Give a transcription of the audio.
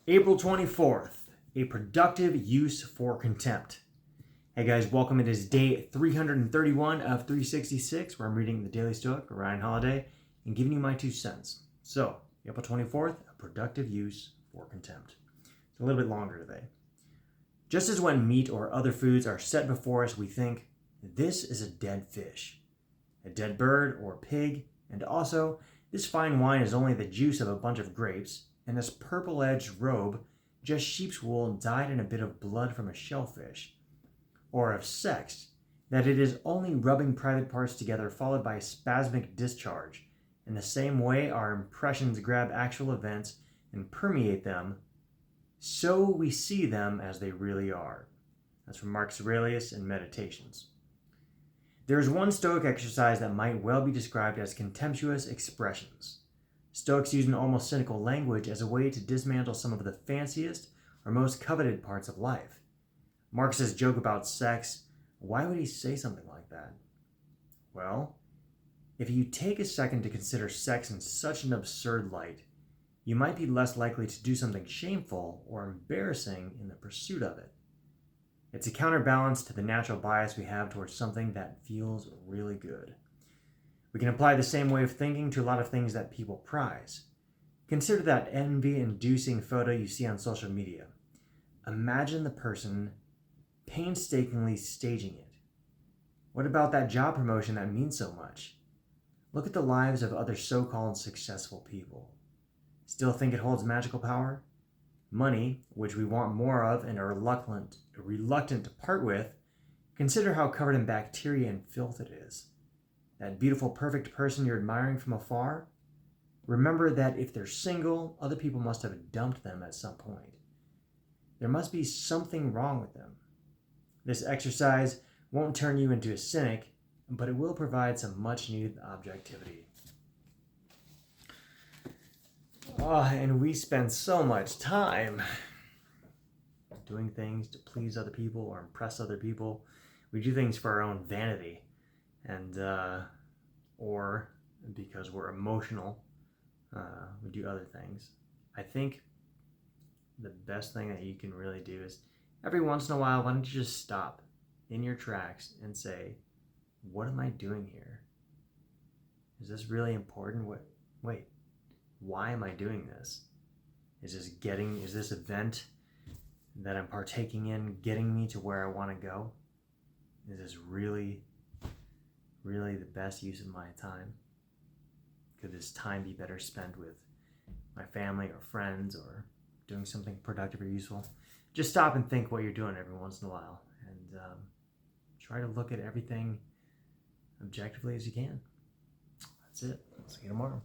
April 24th, a productive use for contempt. Hey guys, welcome. It is day 331 of 366, where I'm reading the Daily Stoic, Ryan Holiday, and giving you my 2 cents. So, April 24th, a productive use for contempt. It's a little bit longer today. Just as when meat or other foods are set before us, we think, this is a dead fish, a dead bird or pig, and also, this fine wine is only the juice of a bunch of grapes, and this purple-edged robe just sheep's wool dyed in a bit of blood from a shellfish. Or of sex, that it is only rubbing private parts together followed by spasmic discharge. In the same way our impressions grab actual events and permeate them, so we see them as they really are. That's from Marcus Aurelius in Meditations. There is one Stoic exercise that might well be described as contemptuous expressions. Stoics use an almost cynical language as a way to dismantle some of the fanciest or most coveted parts of life. Marcus's joke about sex, why would he say something like that? Well, if you take a second to consider sex in such an absurd light, you might be less likely to do something shameful or embarrassing in the pursuit of it. It's a counterbalance to the natural bias we have towards something that feels really good. We can apply the same way of thinking to a lot of things that people prize. Consider that envy-inducing photo you see on social media. Imagine the person painstakingly staging it. What about that job promotion that means so much? Look at the lives of other so-called successful people. Still think it holds magical power? Money, which we want more of and are reluctant to part with, consider how covered in bacteria and filth it is. That beautiful, perfect person you're admiring from afar, remember that if they're single, other people must have dumped them at some point. There must be something wrong with them. This exercise won't turn you into a cynic, but it will provide some much-needed objectivity. And we spend so much time doing things to please other people or impress other people. We do things for our own vanity, and or because we're emotional, we do other things. I think the best thing that you can really do is every once in a while, why don't you just stop in your tracks and say, what am I doing here? Is this really important? Wait, why am I doing this? Is this event that I'm partaking in getting me to where I want to go? Is this really the best use of my time? Could this time be better spent with my family or friends or doing something productive or useful? Just stop and think what you're doing every once in a while, and try to look at everything objectively as you can. That's it. See you tomorrow.